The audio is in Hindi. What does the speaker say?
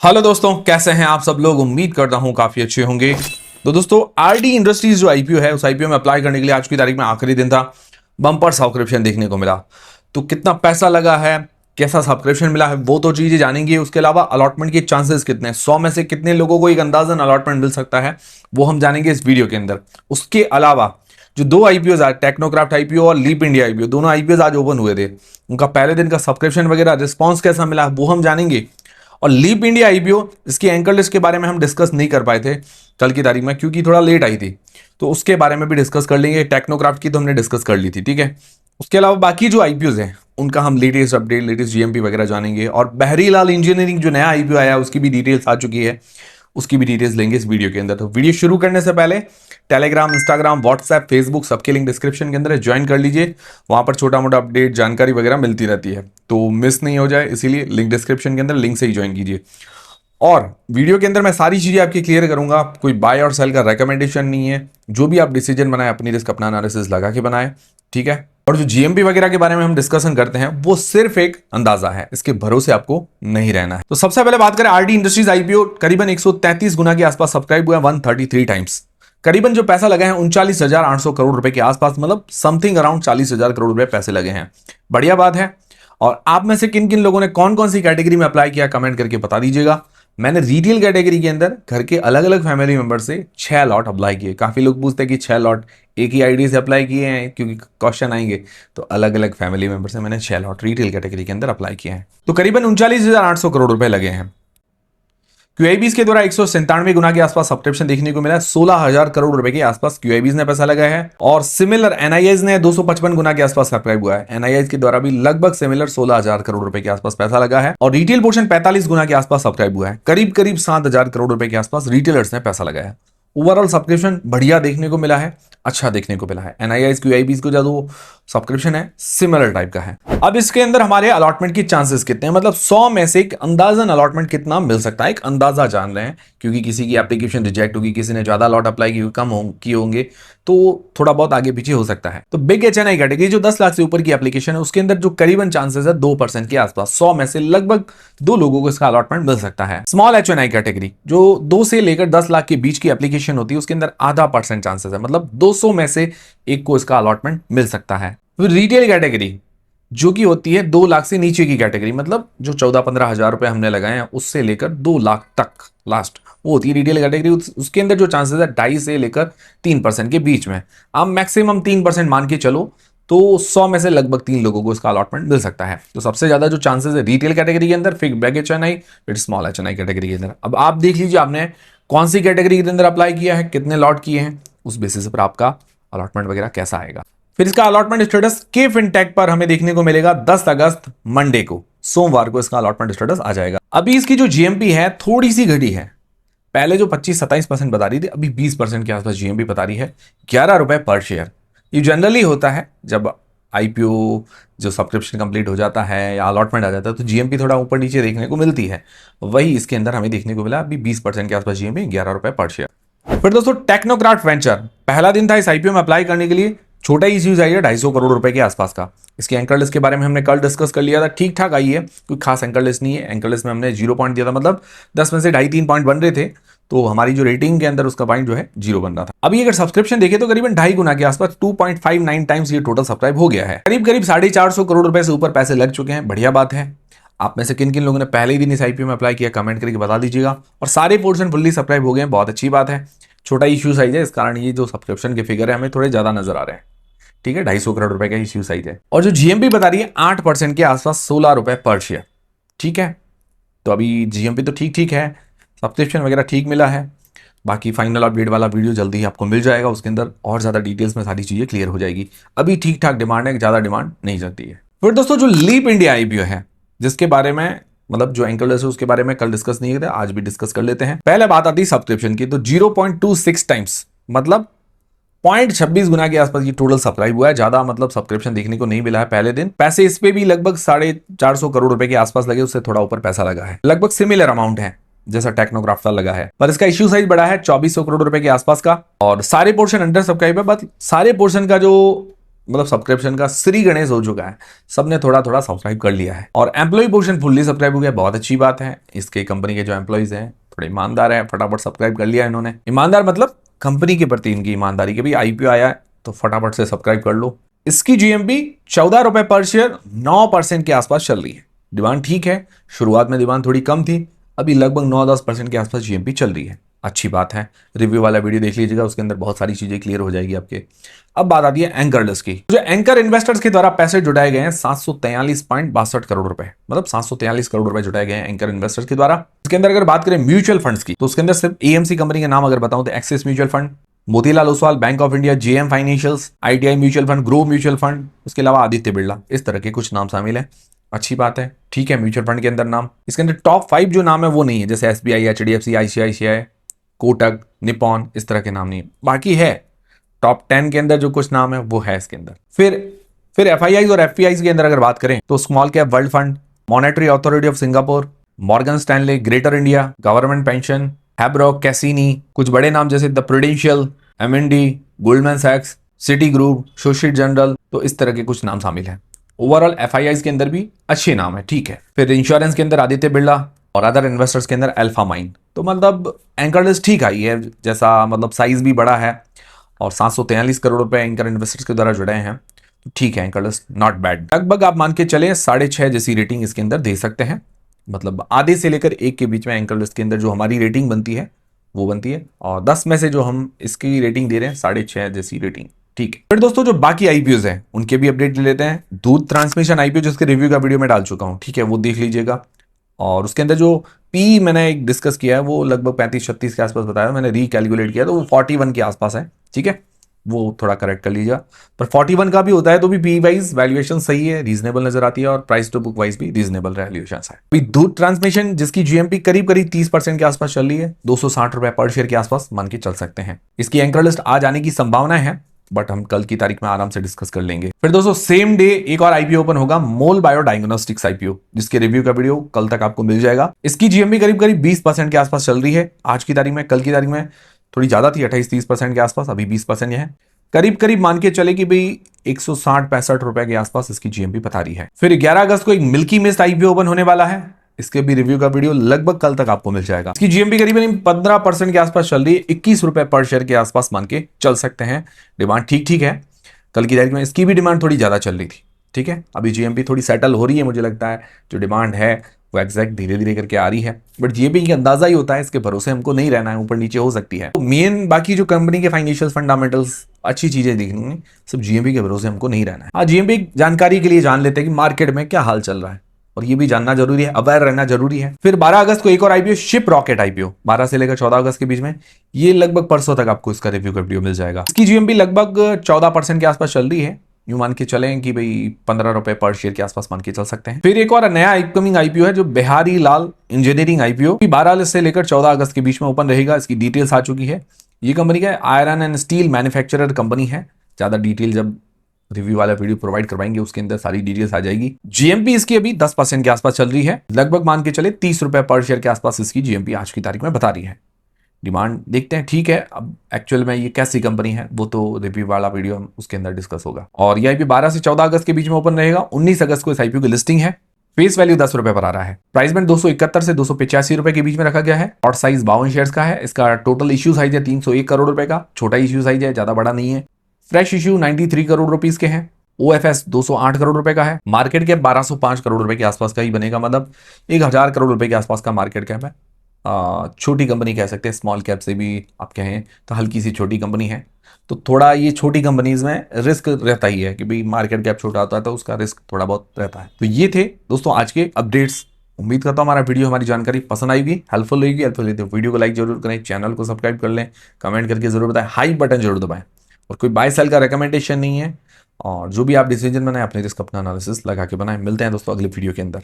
हेलो दोस्तों, कैसे हैं आप सब लोग। उम्मीद करता हूं काफी अच्छे होंगे। तो दोस्तों, आरडी इंडस्ट्रीज जो आईपीओ है, उस आईपीओ में अप्लाई करने के लिए आज की तारीख में आखिरी दिन था। बम्पर सब्सक्रिप्शन देखने को मिला। तो कितना पैसा लगा है, कैसा सब्सक्रिप्शन मिला है, वो तो चीजें जानेंगे। उसके अलावा अलॉटमेंट के चांसेस कितने हैं, 100 में से कितने लोगों को एक अंदाजन अलॉटमेंट मिल सकता है, वो हम जानेंगे इस वीडियो के अंदर। उसके अलावा जो दो आईपीओ आज, टेक्नोक्राफ्ट आईपीओ और लीप इंडिया आईपीओ, दोनों आईपीओ आज ओपन हुए थे। उनका पहले दिन का सब्सक्रिप्शन वगैरह रिस्पॉन्स कैसा मिला वो हम जानेंगे। और लीप इंडिया आईपीओ, इसकी एंकर लिस्ट के बारे में हम डिस्कस नहीं कर पाए थे कल की तारीख में, क्योंकि थोड़ा लेट आई थी, तो उसके बारे में भी डिस्कस कर लेंगे। टेक्नोक्राफ्ट की तो हमने डिस्कस कर ली थी, ठीक है। उसके अलावा बाकी जो आईपीओ हैं उनका हम लेटेस्ट अपडेट, लेटेस्ट जीएमपी वगैरह जानेंगे। और बहरीलाल इंजीनियरिंग जो नया आईपीओ आया, उसकी भी डिटेल्स आ चुकी है, उसकी भी डिटेल्स लेंगे इस वीडियो के अंदर। तो वीडियो शुरू करने से पहले टेलीग्राम, इंस्टाग्राम, व्हाट्सएप, फेसबुक, सबके लिंक डिस्क्रिप्शन के अंदर है, ज्वाइन कर लीजिए। वहां पर छोटा मोटा अपडेट, जानकारी वगैरह मिलती रहती है, तो मिस नहीं हो जाए, इसीलिए लिंक डिस्क्रिप्शन के अंदर, लिंक से ही ज्वाइन कीजिए। और वीडियो के अंदर मैं सारी चीजें आपकी क्लियर करूंगा। कोई बाय और सेल का रेकमेंडेशन नहीं है। जो भी आप डिसीजन बनाए, अपनी रिस्क, अपना एनालिसिस लगा के बनाए, ठीक है। और जो जीएमपी वगैरह के बारे में हम डिस्कशन करते हैं, वो सिर्फ एक अंदाजा है, इसके भरोसे आपको नहीं रहना है। तो सबसे पहले बात करें आरडी इंडस्ट्रीज आईपीओ, करीबन 133 गुना के आसपास सब्सक्राइब हुआ है, 133 टाइम्स। करीबन जो पैसा लगा है 39,800 करोड़ रुपए के आसपास, मतलब समथिंग अराउंड 40,000 करोड़ रुपए पैसे लगे हैं। बढ़िया बात है। और आप में से किन किन लोगों ने कौन कौन सी कैटेगरी में अप्लाई किया, कमेंट करके बता दीजिएगा। मैंने रिटेल कैटेगरी के अंदर घर के अलग अलग फैमिली मेंबर से 6 लॉट अप्लाई किए। काफी लोग पूछते हैं कि 6 लॉट एक ही आईडी से अप्लाई किए हैं, क्योंकि क्वेश्चन आएंगे। तो अलग अलग फैमिली मेंबर से मैंने 6 लॉट रिटेल कैटेगरी के अंदर अप्लाई किए हैं। तो करीबन 39,800 करोड़ रुपए लगे हैं। क्यूआईबीज के द्वारा 197 गुना के आसपास सब्सक्रिप्शन देखने को मिला है। 16,000 करोड़ रुपए के आसपास क्यूआईबीज ने पैसा लगाया है। और सिमिलर एनआईआईज ने 255 गुना के आसपास सब्सक्राइब हुआ है। एनआईआईज के द्वारा भी लगभग सिमिलर 16,000 करोड़ रुपए के आसपास पैसा लगा है। और रिटेल पोर्शन 45 गुना के आसपास सब्सक्राइब हुआ है। करीब करीब 7,000 करोड़ रुपए के आसपास रिटेलर्स ने पैसा लगाया है। ओवरऑल सब्सक्रिप्शन बढ़िया देखने को मिला है, अच्छा देखने को मिला है। एनआईआईज क्यूआईबीज को जो सब्सक्रिप्शन है सिमिलर टाइप का है। अब इसके अंदर हमारे अलॉटमेंट की चांसेस कितने हैं, मतलब 100 में से एक अंदाजन अलॉटमेंट कितना मिल सकता है, एक अंदाजा जान रहे हैं। क्योंकि किसी की एप्लीकेशन रिजेक्ट होगी, किसी ने ज्यादा अलॉट अप्लाई की, कम की होंगे, तो थोड़ा बहुत आगे पीछे हो सकता है। तो बिग एचएनआई कैटेगरी जो 10 लाख से ऊपर की एप्लीकेशन है, उसके अंदर जो करीबन चांसेस है 2% के आसपास, 100 में से लगभग 2 लोगों को इसका अलॉटमेंट मिल सकता है। स्मॉल एचएनआई कैटेगरी जो 2 से लेकर 10 लाख के बीच की एप्लीकेशन होती है, उसके अंदर आधा % चांसेस है, मतलब 200 में से एक को इसका अलॉटमेंट मिल सकता है। फिर रिटेल कैटेगरी जो की होती है 2 लाख से नीचे की कैटेगरी, मतलब जो 14-15 हजार रुपए हमने लगाए हैं, उससे लेकर 2 लाख तक लास्ट, वो होती है रिटेल कैटेगरी। उसके अंदर जो चांसेस है 2.5 से लेकर 3% के बीच में। आप मैक्सिमम 3% मान के चलो, तो 100 में से लगभग 3 लोगों को इसका अलॉटमेंट मिल सकता है। तो सबसे ज्यादा जो चांसेस है रिटेल कैटेगरी के अंदर, फिर बिग एचएनआई, फिर स्मॉल एचएनआई कैटेगरी के अंदर। अब आप देख लीजिए आपने कौन सी कैटेगरी के अंदर अप्लाई किया है, कितने लॉट किए हैं, उस बेसिस पर आपका अलॉटमेंट वगैरह कैसा आएगा। फिर इसका अलॉटमेंट स्टेटस के फिनटेक पर हमें देखने को मिलेगा 10 अगस्त मंडे को, सोमवार को इसका अलॉटमेंट स्टेटस आ जाएगा। अभी इसकी जो जीएमपी है थोड़ी सी घटी है। पहले जो 25-27% बता रही थी, अभी 20% के आसपास जीएमपी बता रही है, 11 रुपए पर शेयर। ये जनरली होता है जब आईपीओ जो सब्सक्रिप्शन कंप्लीट हो जाता है या अलॉटमेंट आ जाता है, तो जीएमपी थोड़ा ऊपर नीचे देखने को मिलती है। वही इसके अंदर हमें देखने को मिला, अभी 20% के आसपास जीएमपी, 11 रुपए पर शेयर। फिर दोस्तों, टेक्नोक्राफ्ट वेंचर, पहला दिन था इस आईपीओ में अप्लाई करने के लिए। छोटा ही इश्यूज आई है 250 करोड़ रुपए के आसपास का। इसके एंकर लिस्ट के बारे में हमने कल डिस्कस कर लिया था, ठीक ठाक आई है, कोई खास एंकर लिस्ट नहीं है। एंकर लिस्ट में हमने 0 पॉइंट दिया था, मतलब 10 में से 2.5-3 पॉइंट बन रहे थे, तो हमारी जो रेटिंग के अंदर उसका पॉइंट जो है 0 बन रहा था। अभी अगर सब्सक्रिप्शन देखें तो करीबन 2.5 गुना के आसपास, 2.59 टाइम्स ये टोटल सब्सक्राइब हो गया है। करीब करीब 450 करोड़ रुपए से ऊपर पैसे लग चुके हैं। बढ़िया बात है। आप में से किन किन लोगों ने पहले ही दिन इस आईपीओ में अप्लाई किया, कमेंट करके बता दीजिएगा। और सारे पोर्शन फुल्ली सब्सक्राइब हो गए हैं, बहुत अच्छी बात है। छोटा इश्यू साइज है, इस कारण ये जो सब्सक्रिप्शन के फिगर है हमें थोड़े ज्यादा नजर आ रहे हैं, ठीक है। 250 करोड़ रुपए का इश्यू साइज है। और जो जीएमपी बता रही है 8% के आसपास, 16 रुपए पर शेयर, ठीक है। तो अभी जीएमपी तो ठीक ठीक है, सब्सक्रिप्शन वगैरह ठीक मिला है। बाकी फाइनल अपडेट वाला वीडियो जल्दी ही आपको मिल जाएगा, उसके अंदर और ज्यादा डिटेल्स में सारी चीजें क्लियर हो जाएगी। अभी ठीक ठाक डिमांड है, ज्यादा डिमांड नहीं चलती है। फिर दोस्तों, जो लीप इंडिया आईपीओ है, जिसके बारे में मतलब जो एंकर लिस्ट है उसके बारे में कल डिस्कस नहीं किया था, आज भी डिस्कस कर लेते हैं। पहले बात आती है सब्सक्रिप्शन की, तो 0.26 टाइम्स, मतलब 0.26 गुना के आसपास ये टोटल सब्सक्राइब हुआ है। ज्यादा मतलब सब्सक्रिप्शन देखने को नहीं मिला है पहले दिन। पैसे इस पे भी लगभग 450 करोड़ रुपए के आसपास लगे, उससे थोड़ा ऊपर पैसा लगा है। लगभग सिमिलर अमाउंट है जैसा टेक्नोक्राफ्ट का लगा है, पर इसका इश्यू साइज बड़ा है 2400 करोड़ रुपए के आसपास का। और सारे पोर्शन अंडर सब्सक्राइब है, बट सारे पोर्शन का जो मतलब सब्सक्रिप्शन का श्री गणेश हो चुका है, सबने थोड़ा थोड़ा सब्सक्राइब कर लिया है और एम्प्लॉय पोर्शन फुल्ली सब्सक्राइब हो गया, बहुत अच्छी बात है। इसके कंपनी के जो एम्प्लॉयज हैं थोड़े ईमानदार है, फटाफट सब्सक्राइब कर लिया इन्होंने। ईमानदार मतलब कंपनी के प्रति इनकी ईमानदारी के भी आईपीओ आया है तो फटाफट से सब्सक्राइब कर लो। इसकी जीएमपी 14 रुपए पर शेयर 9% के आसपास चल रही है। डिमांड ठीक है, शुरुआत में डिमांड थोड़ी कम थी, अभी लगभग 9-10% के आसपास जीएमपी चल रही है, अच्छी बात है। रिव्यू वाला वीडियो देख लीजिएगा, उसके अंदर बहुत सारी चीजें क्लियर हो जाएगी आपके। अब बात आती है एंकरलेस की। जो एंकर इन्वेस्टर्स के द्वारा पैसे जुटाए गए हैं 743.62 करोड़ रुपए, मतलब 743 करोड़ रुपए जुटाए गए हैं एंकर इन्वेस्टर्स के द्वारा। इसके अंदर अगर बात करें म्यूचुअल फंड्स की तो उसके अंदर सिर्फ एएमसी कंपनी के नाम अगर बताऊं तो axis mutual fund, Motilal Oswal, bank of India, JM financials, ITI mutual fund, grow mutual fund, उसके अलावा आदित्य बिरला, इस तरह के कुछ नाम शामिल है। अच्छी बात है, ठीक है। म्यूचुअल फंड के अंदर नाम, इसके अंदर टॉप 5 जो नाम है वो नहीं है, जैसे SBI, HDFC, ICICI, Kotak, Nippon, इस तरह के नाम नहीं है। बाकी है टॉप 10 के अंदर जो कुछ नाम है वो है इसके अंदर। फिर एफआईआई और एफपीआई के अंदर अगर बात करें तो small cap world fund, monetary authority of Singapore, Morgan Stanley, Greater India, government pension, हैब्रॉक, कैसिनी, कुछ बड़े नाम जैसे द प्रूडेंशियल, एमएनडी, गोल्डमैन सैक्स, सिटी ग्रुप, सोसाइटी जनरल, तो इस तरह के कुछ नाम शामिल हैं। ओवरऑल एफआईआई के अंदर भी अच्छे नाम है, ठीक है। फिर इंश्योरेंस के अंदर आदित्य बिरला और अदर इन्वेस्टर्स के अंदर अल्फा माइन। तो मतलब एंकर लिस्ट ठीक आई है, जैसा मतलब साइज भी बड़ा है और 743 करोड़ रुपए एंकर इन्वेस्टर्स के द्वारा जुड़े हैं, तो ठीक है, एंकर लिस्ट नॉट बैड। लगभग आप मान के चले 6.5 जैसी रेटिंग इसके अंदर दे सकते हैं, मतलब आधे से लेकर 1 के बीच में एंकर लिस्ट के अंदर जो हमारी रेटिंग बनती है वो बनती है, और 10 में से जो हम इसकी रेटिंग दे रहे हैं 6.5 जैसी रेटिंग, ठीक है। फिर दोस्तों जो बाकी आईपीओज हैं उनके भी अपडेट ले लेते हैं। दूध ट्रांसमिशन आईपीओ जिसके रिव्यू का वीडियो में डाल चुका हूं, ठीक है, वो देख लीजिएगा। और उसके अंदर जो पी मैंने एक डिस्कस किया है वो लगभग 35-36 के आसपास बताया, मैंने रिकैलकुलेट किया तो वो 41 के आसपास है, ठीक है, वो थोड़ा करेक्ट कर लीजिएगा। पर 41 का भी होता है तो भी पी वाइज वैल्यूएशन सही है, रीजनेबल नजर आती है, और प्राइस टू बुक वाइज भी रीजनेबल वैल्यूएशन है। अभी दूध ट्रांसमिशन जिसकी जीएमपी करीब करीब 30% के आसपास चल रही है, 260 रुपए पर शेयर के आसपास मान के चल सकते हैं। इसकी एंकर लिस्ट आ जाने की संभावना है, बट हम कल की तारीख में आराम से डिस्कस कर लेंगे। फिर दोस्तों सेम डे एक और आईपीओ ओपन होगा, मोल बायो डायग्नोस्टिक्स आईपीओ, जिसके रिव्यू का वीडियो कल तक आपको मिल जाएगा। इसकी जीएमपी करीब करीब 20% के आसपास चल रही है आज की तारीख में, कल की तारीख में थोड़ी ज्यादा थी 28-30% के आसपास, अभी 20% है। करीब करीब मान के चले कि भाई 160-65 रुपए के आसपास इसकी जीएमपी बता रही है। फिर 11 अगस्त को एक मिल्की मिस्ट आईपीओ ओपन होने वाला है, इसके भी रिव्यू का वीडियो लगभग कल तक आपको मिल जाएगा। इसकी जीएमपी करीबन 15% के आसपास चल रही है, 21 रुपए पर शेयर के आसपास मान के चल सकते हैं। डिमांड ठीक ठीक है, कल की तारीख में इसकी भी डिमांड थोड़ी ज्यादा चल रही थी, ठीक है। अभी जीएमपी थोड़ी सेटल हो रही है, मुझे लगता है जो डिमांड है वो एग्जैक्ट धीरे धीरे करके आ रही है, बट ये भी एक अंदाजा ही होता है, इसके भरोसे हमको नहीं रहना है, ऊपर नीचे हो सकती है। तो मेन बाकी जो कंपनी के फाइनेंशियल फंडामेंटल्स अच्छी चीजें दिखनी है, सिर्फ जीएमपी के भरोसे हमको नहीं रहना है। हाँ, जीएमपी जानकारी के लिए जान लेते हैं कि मार्केट में क्या हाल चल रहा है, और ये भी जानना जरूरी है, अवेयर रहना जरूरी है। फिर 12 अगस्त को एक और आईपीओ, शिप रॉकेट आईपीओ, 12 से लेकर 14 अगस्त के बीच में, ये लगभग परसों तक आपको इसका रिव्यू का वीडियो मिल जाएगा। इसकी जीएमपी लगभग 14% के आसपास चल रही है, यूं मान के चलें कि भाई 15 रुपए पर शेयर के आसपास मान के चल सकते हैं। फिर एक और नया अपकमिंग आईपीओ है जो बिहारी लाल इंजीनियरिंग आईपीओ, 12 से लेकर 14 अगस्त के बीच में ओपन रहेगा। इसकी डिटेल्स आ चुकी है। ये कंपनी का iron and steel manufacturer company है, ज्यादा डिटेल जब रिव्यू वाला वीडियो प्रोवाइड करवाएंगे उसके अंदर सारी डिटेल्स आ जाएगी। जीएमपी इसकी अभी 10% के आसपास चल रही है, लगभग मान के चले 30 रुपए पर शेयर के आसपास इसकी जीएमपी आज की तारीख में बता रही है। डिमांड देखते हैं, ठीक है, अब एक्चुअल में ये कैसी कंपनी है वो तो रिव्यू वाला वीडियो उसके अंदर डिस्कस होगा। और ये आईपीओ 12 से 14 अगस्त के बीच में ओपन रहेगा। 19 अगस्त को इस आईपीओ की लिस्टिंग है। फेस वैल्यू 10 रुपए पर आ रहा है। प्राइस बैंड 271 से 285 रुपए के बीच में रखा गया है, और साइज 52 शेयर्स का है। इसका टोटल इश्यू साइज है 301 करोड़ रुपए का, छोटा इश्यू साइज है, ज्यादा बड़ा नहीं है। फ्रेश इश्यू 93 करोड़ रुपीज के हैं। ओएफएस 208 करोड़ रुपए का है। मार्केट कैप 1205 करोड़ रुपए के आसपास का ही बनेगा, मतलब 1000 करोड़ रुपए के आसपास का मार्केट कैप है। छोटी कंपनी कह सकते हैं, स्मॉल कैप से भी आप कहें तो हल्की सी छोटी कंपनी है। तो थोड़ा ये छोटी कंपनीज में रिस्क रहता ही है कि भाई मार्केट कैप छोटा होता है तो उसका रिस्क थोड़ा बहुत रहता है। तो ये थे दोस्तों आज के अपडेट्स। उम्मीद करता हूँ हमारा वीडियो, हमारी जानकारी पसंद आएगी, हेल्पफुल रहेगी। वीडियो को लाइक जरूर करें, चैनल को सब्सक्राइब कर लें, कमेंट करके जरूर बताएं, हाई बटन जरूर दबाएं। और कोई बाय सेल का रिकमेंडेशन नहीं है, और जो भी आप डिसीजन बनाए अपने रिस्क अपना एनालिसिस लगा के बनाएं। मिलते हैं दोस्तों अगले वीडियो के अंदर।